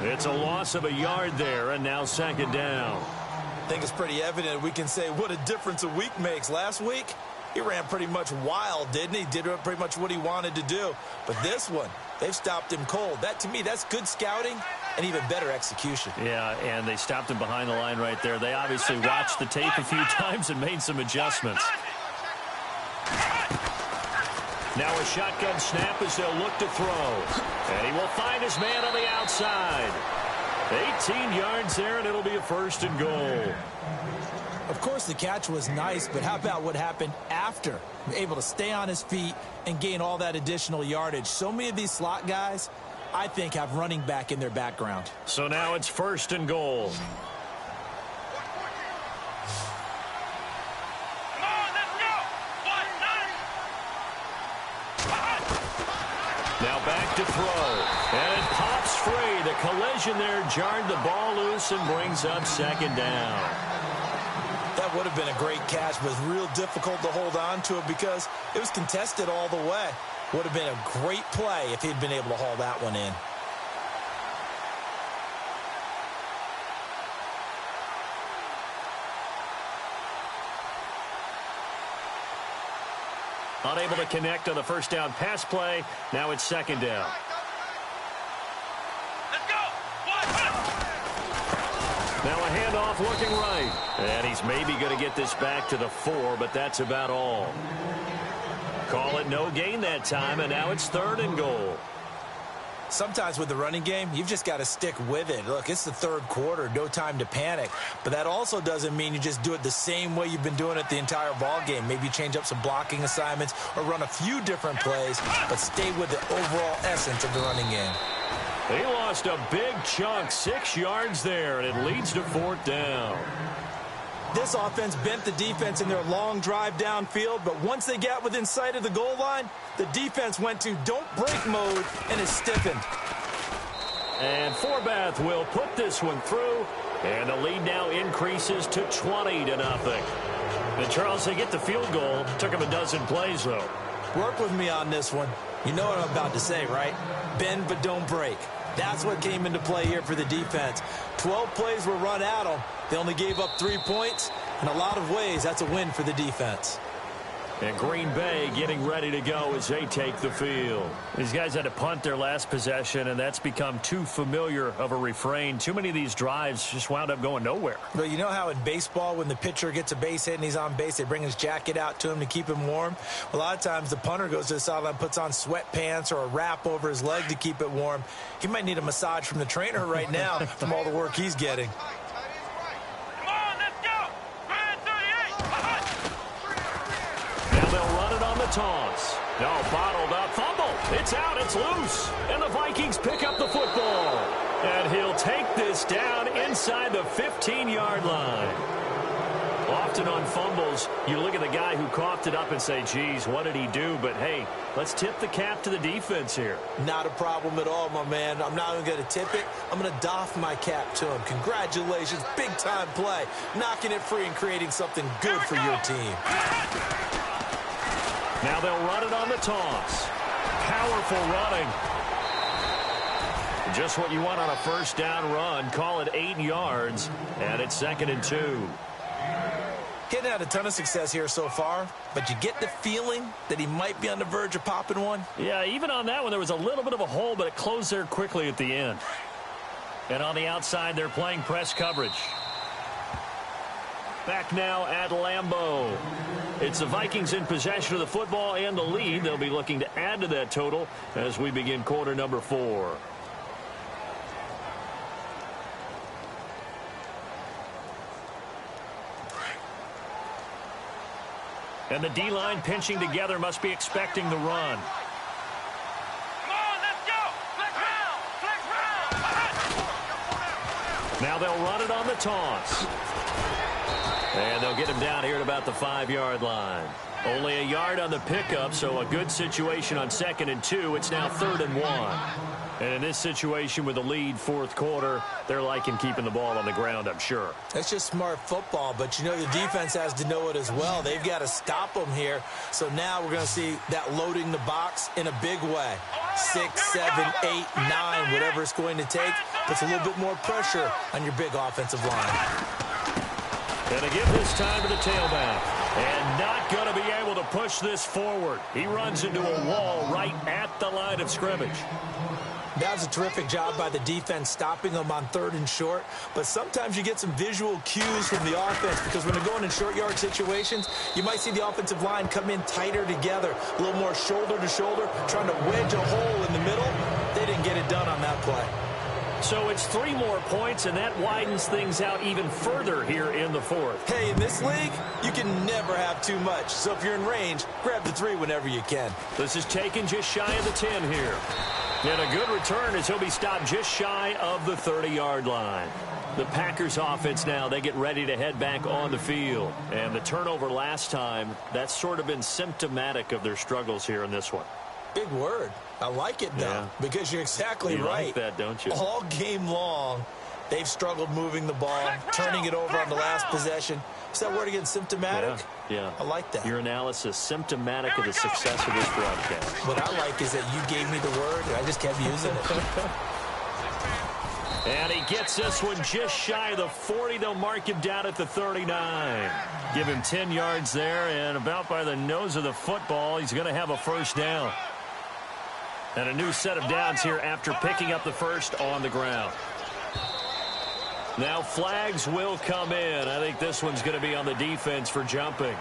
It's a loss of a yard there, and now 2nd down. I think it's pretty evident we can say what a difference a week makes. Last week, he ran pretty much wild, didn't he? Did pretty much what he wanted to do. But this one, they've stopped him cold. That, to me, that's good scouting and even better execution. Yeah, and they stopped him behind the line right there. They obviously watched the tape a few times and made some adjustments. Now a shotgun snap as they'll look to throw. And he will find his man on the outside. 18 yards there, and it'll be a 1st and goal. Of course, the catch was nice, but how about what happened after? Able to stay on his feet and gain all that additional yardage. So many of these slot guys, I think, have running back in their background. So now it's 1st and goal. Now back to throw. And it pops free. The collision there jarred the ball loose and brings up 2nd down. That Would have been a great catch, but real difficult to hold on to it because it was contested all the way. Would have been a great play if he'd been able to haul that one in. Unable to connect on the first down pass play. Now it's second down. Let's go. Now a handoff looking right. And he's maybe going to get this back to the 4, but that's about all. Call it no gain that time, and now it's 3rd and goal. Sometimes with the running game, you've just got to stick with it. Look, it's the 3rd quarter, no time to panic. But that also doesn't mean you just do it the same way you've been doing it the entire ball game. Maybe change up some blocking assignments or run a few different plays, but stay with the overall essence of the running game. He lost a big chunk, 6 yards there, and it leads to 4th down. This offense bent the defense in their long drive downfield, but once they got within sight of the goal line, the defense went to don't break mode and is stiffened. And Forbath will put this one through, and the lead now increases to 20-0. And Charles, they get the field goal. Took him a dozen plays, though. Work with me on this one. You know what I'm about to say, right? Bend but don't break. That's what came into play here for the defense. 12 plays were run at them. They only gave up 3 points. In a lot of ways, that's a win for the defense. And Green Bay getting ready to go as they take the field. These guys had to punt their last possession, and that's become too familiar of a refrain. Too many of these drives just wound up going nowhere. But you know how in baseball, when the pitcher gets a base hit and he's on base, they bring his jacket out to him to keep him warm? A lot of times the punter goes to the sideline, puts on sweatpants or a wrap over his leg to keep it warm. He might need a massage from the trainer right now from all the work he's getting. Come on, let's go. Ryan 38. Now they'll run it on the toss. No, bottled up. Fumble. It's out. It's loose. And the Vikings pick up the football. And he'll take this down inside the 15-yard line. Often on fumbles, you look at the guy who coughed it up and say, geez, what did he do? But, hey, let's tip the cap to the defense here. Not a problem at all, my man. I'm not even going to tip it. I'm going to doff my cap to him. Congratulations. Big-time play. Knocking it free and creating something good for your team. Now they'll run it on the toss. Powerful running. Just what you want on a first down run. Call it 8 yards, and it's 2nd and 2. Hitting had a ton of success here so far, but you get the feeling that he might be on the verge of popping one. Yeah, even on that one, there was a little bit of a hole, but it closed there quickly at the end. And on the outside, they're playing press coverage. Back now at Lambeau. It's the Vikings in possession of the football and the lead. They'll be looking to add to that total as we begin quarter number 4. And the D-line pinching together, must be expecting the run. Come on, let's go. Flex round. Now they'll run it on the toss. And they'll get him down here at about the 5-yard line. Only a yard on the pickup, so a good situation on 2nd and 2. It's now 3rd and 1. And in this situation with the lead, 4th quarter, they're liking keeping the ball on the ground, I'm sure. That's just smart football, but you know the defense has to know it as well. They've got to stop them here. So now we're going to see that loading the box in a big way. 6, 7, 8, 9, whatever it's going to take, puts a little bit more pressure on your big offensive line. And to give this time to the tailback. And not going to be able to push this forward. He runs into a wall right at the line of scrimmage. That was a terrific job by the defense stopping them on 3rd and short. But sometimes you get some visual cues from the offense because when they're going in short yard situations, you might see the offensive line come in tighter together, a little more shoulder to shoulder, trying to wedge a hole in the middle. They didn't get it done on that play. So it's 3 more points, and that widens things out even further here in the 4th. Hey, in this league, you can never have too much. So if you're in range, grab the 3 whenever you can. This is taken just shy of the 10 here. And a good return as he'll be stopped just shy of the 30-yard line. The Packers offense now, they get ready to head back on the field. And the turnover last time, that's sort of been symptomatic of their struggles here in this one. Big word. I like it, though, because you're exactly right. You like that, don't you? All game long, They've struggled moving the ball, turning it over on the last possession. Is that word again, symptomatic? Yeah. I like that. Your analysis, symptomatic of the success of this broadcast. What I like is that you gave me the word, and I just kept using it. And he gets this one just shy of the 40. They'll mark him down at the 39. Give him 10 yards there, and about by the nose of the football, he's going to have a first down. And a new set of downs here after picking up the first on the ground. Now flags will come in. I think this one's going to be on the defense for jumping.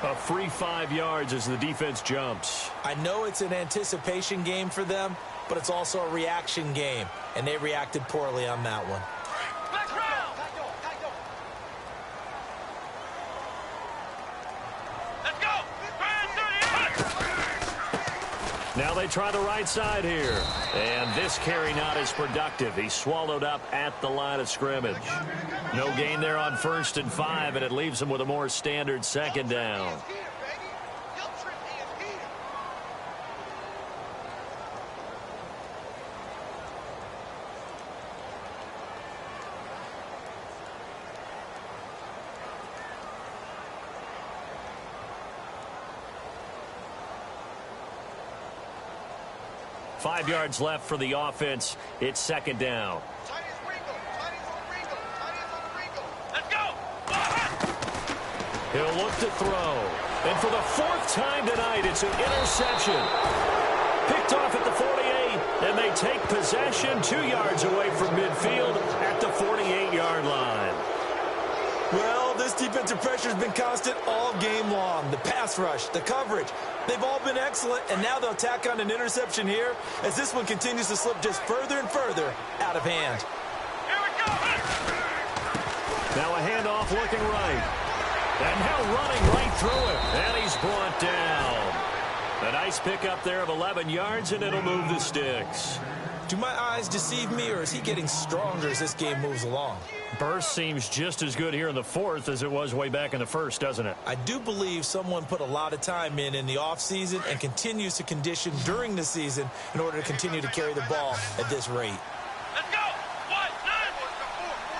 A free 5 yards as the defense jumps. I know it's an anticipation game for them, but it's also a reaction game, and they reacted poorly on that one. Let's go. Now they try the right side here. And this carry not as productive. He's swallowed up at the line of scrimmage. No gain there on 1st and 5, and it leaves him with a more standard second down. 5 yards left for the offense. It's second down. Let's go. He'll look to throw. And for the 4th time tonight, it's an interception. Picked off at the 48, and they take possession 2 yards away from midfield at the 48-yard line. Well, this defensive pressure has been constant all game long. The pass rush, the coverage, they've all been excellent, and now they'll tack on an interception here as this one continues to slip just further and further out of hand. Here we go. Now a handoff looking right. And now running right through it. And he's brought down. A nice pickup there of 11 yards, and it'll move the sticks. Do my eyes deceive me, or is he getting stronger as this game moves along? Burst seems just as good here in the 4th as it was way back in the 1st, doesn't it? I do believe someone put a lot of time in the offseason and continues to condition during the season in order to continue to carry the ball at this rate. Let's go. White, nine.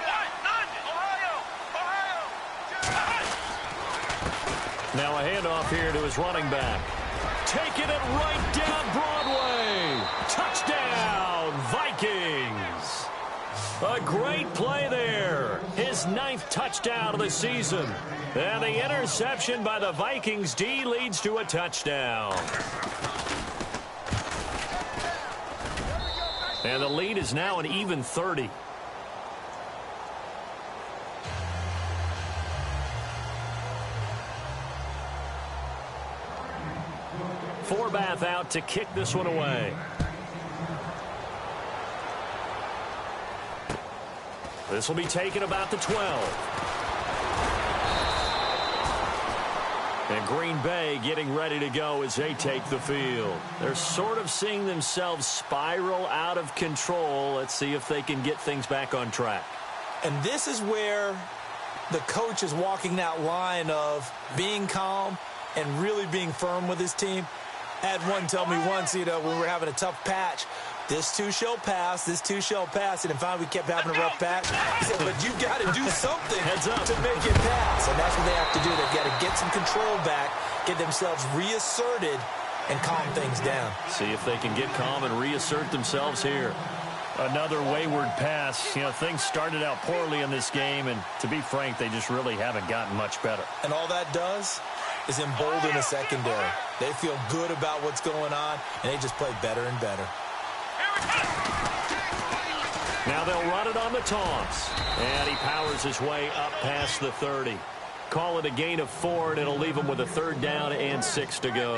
White, nine. Ohio. Now a handoff here to his running back. Taking it right down Broadway. Touchdown, Vikings. A great play there. His 9th touchdown of the season. And the interception by the Vikings D leads to a touchdown. And the lead is now an even 30. Forbath out to kick this one away. This will be taken about the 12. And Green Bay getting ready to go as they take the field. They're sort of seeing themselves spiral out of control. Let's see if they can get things back on track. And this is where the coach is walking that line of being calm and really being firm with his team. I had one tell me once, when we were having a tough patch, this too shall pass, this too shall pass. And finally we kept having a rough patch. He said, but you got to do something to make it pass. And that's what they have to do. They've got to get some control back, get themselves reasserted, and calm things down. See if they can get calm and reassert themselves here. Another wayward pass. Things started out poorly in this game, and to be frank, they just really haven't gotten much better. And all that does is embolden the secondary. They feel good about what's going on, and they just play better and better. Now they'll run it on the taunts. And he powers his way up past the 30. Call it a gain of 4, and it'll leave him with a 3rd down and 6 to go.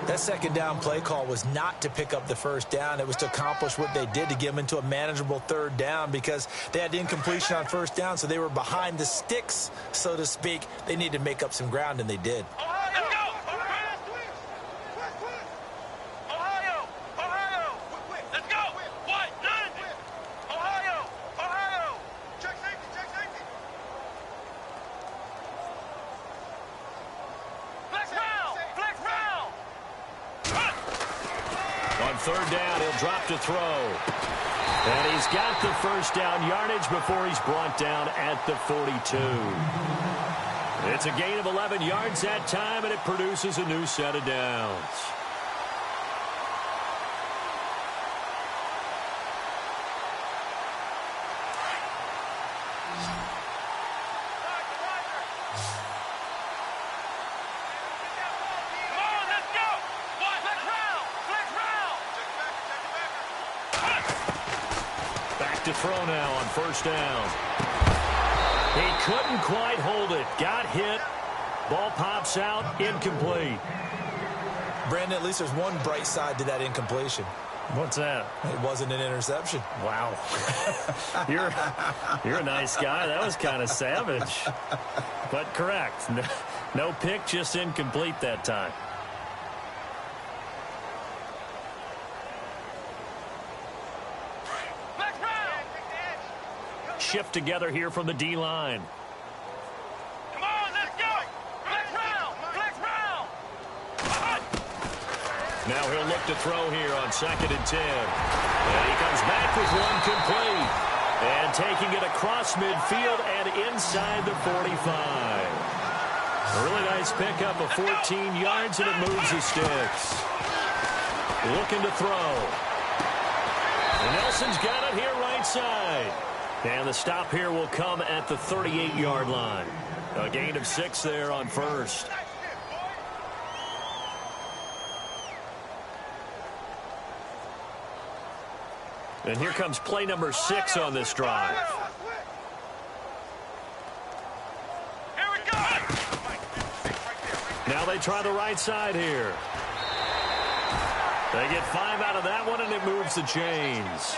That second down play call was not to pick up the first down. It was to accomplish what they did, to get them into a manageable 3rd down, because they had incompletion on first down, so they were behind the sticks, so to speak. They needed to make up some ground, and they did. On 3rd down, he'll drop to throw. And he's got the first down yardage before he's brought down at the 42. It's a gain of 11 yards that time, and it produces a new set of downs. To throw now on first down. He couldn't quite hold it. Got hit. Ball pops out. Incomplete. Brandon, at least there's one bright side to that incompletion. What's that? It wasn't an interception. Wow. You're a nice guy. That was kind of savage. But correct. No pick, just incomplete that time. Shift together here from the D-line. Come on, let's go! Flex round! Flex round! Now he'll look to throw here on 2nd and 10. And he comes back with one complete. And taking it across midfield and inside the 45. A really nice pickup of 14 yards, and it moves the sticks. Looking to throw. And Nelson's got it here right side. And the stop here will come at the 38-yard line. A gain of 6 there on first. And here comes play number 6 on this drive. Here we go! Now they try the right side here. They get 5 out of that one, and it moves the chains.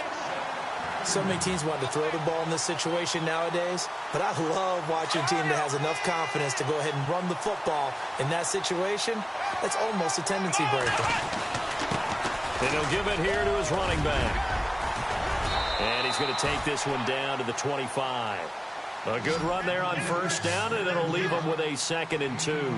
So many teams want to throw the ball in this situation nowadays, but I love watching a team that has enough confidence to go ahead and run the football in that situation. That's almost a tendency breaker. And he'll give it here to his running back. And he's going to take this one down to the 25. A good run there on first down, and it'll leave him with a 2nd and 2.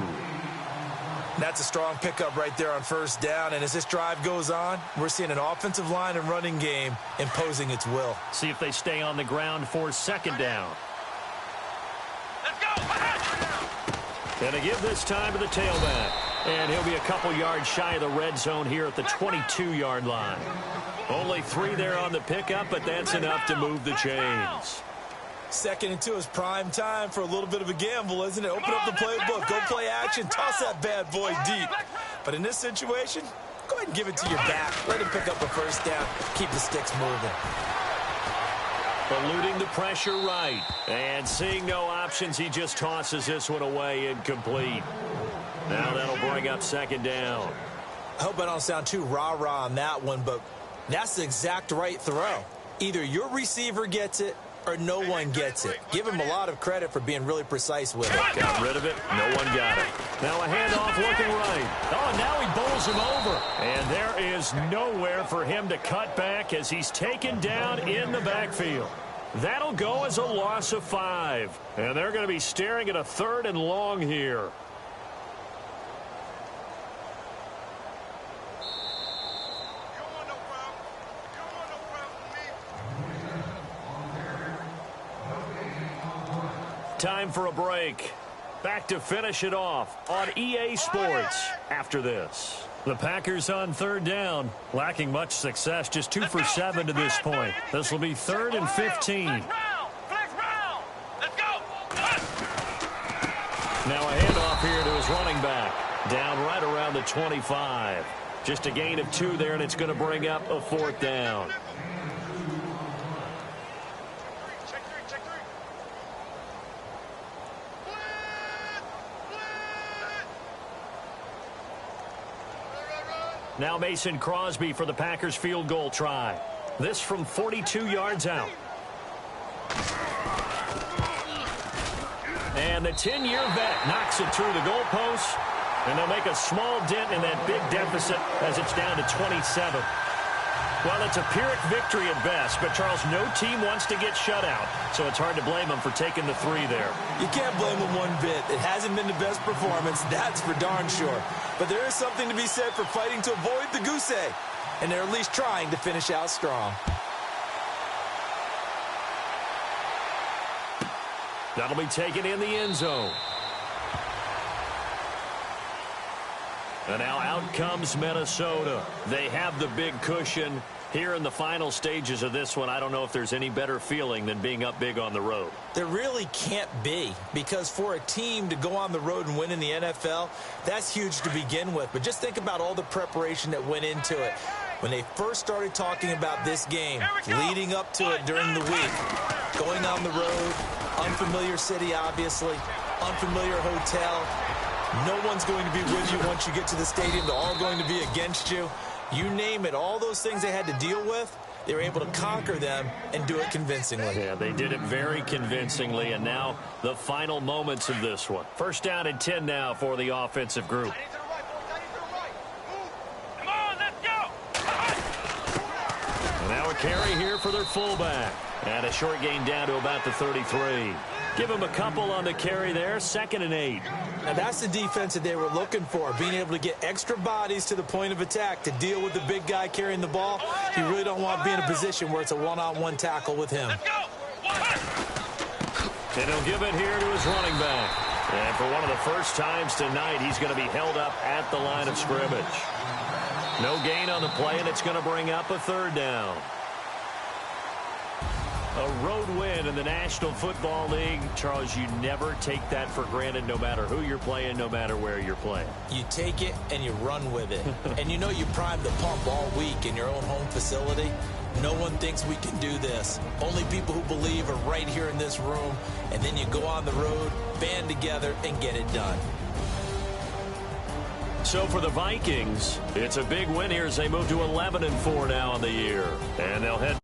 That's a strong pickup right there on first down. And as this drive goes on, we're seeing an offensive line and running game imposing its will. See if they stay on the ground for 2nd down. Let's go! And to give this time to the tailback. And he'll be a couple yards shy of the red zone here at the 22-yard line. Only 3 there on the pickup, but that's enough to move the chains. 2nd and 2 is prime time for a little bit of a gamble, isn't it? Open up the playbook, go play action, toss that bad boy deep. But in this situation, go ahead and give it to your back. Let him pick up a first down, keep the sticks moving. Eluding the pressure right. And seeing no options, he just tosses this one away incomplete. Now that'll bring up 2nd down. I hope I don't sound too rah-rah on that one, but that's the exact right throw. Either your receiver gets it or no one gets it. Give him a lot of credit for being really precise with it. Got rid of it. No one got it. Now a handoff looking right. Oh, now he bowls him over. And there is nowhere for him to cut back as he's taken down in the backfield. That'll go as a loss of 5. And they're going to be staring at a 3rd and long here. Time for a break. Back to finish it off on EA Sports after this. The Packers on 3rd down, lacking much success, just 2 for 7 to this point. This will be 3rd and 15. Flex round! Let's go! Now a handoff here to his running back. Down right around the 25. Just a gain of 2 there, and it's going to bring up a 4th down. Now Mason Crosby for the Packers field goal try. This from 42 yards out. And the 10-year vet knocks it through the goalpost. And they'll make a small dent in that big deficit as it's down to 27. Well, it's a Pyrrhic victory at best, but Charles, no team wants to get shut out, so it's hard to blame them for taking the 3 there. You can't blame them one bit. It hasn't been the best performance, that's for darn sure. But there is something to be said for fighting to avoid the goose egg, and they're at least trying to finish out strong. That'll be taken in the end zone. And now out comes Minnesota. They have the big cushion. Here in the final stages of this one, I don't know if there's any better feeling than being up big on the road. There really can't be, because for a team to go on the road and win in the NFL, that's huge to begin with. But just think about all the preparation that went into it. When they first started talking about this game, leading up to it during the week, going on the road, unfamiliar city, obviously, unfamiliar hotel. No one's going to be with you once you get to the stadium. They're all going to be against you. You name it, all those things they had to deal with, they were able to conquer them and do it convincingly. Yeah, they did it very convincingly, and now the final moments of this one. First down and 10 now for the offensive group. Come on, let's go. And now a carry here for their fullback. And a short gain down to about the 33. Give him a couple on the carry there, 2nd and 8. Now that's the defense that they were looking for, being able to get extra bodies to the point of attack to deal with the big guy carrying the ball. You really don't want to be in a position where it's a one-on-one tackle with him. Let's go. And he'll give it here to his running back. And for one of the first times tonight, he's going to be held up at the line of scrimmage. No gain on the play, and it's going to bring up a 3rd down. A road win in the National Football League. Charles, you never take that for granted no matter who you're playing, no matter where you're playing. You take it and you run with it. And you know you primed the pump all week in your own home facility. No one thinks we can do this. Only people who believe are right here in this room. And then you go on the road, band together, and get it done. So for the Vikings, it's a big win here as they move to 11-4 now on the year. And they'll head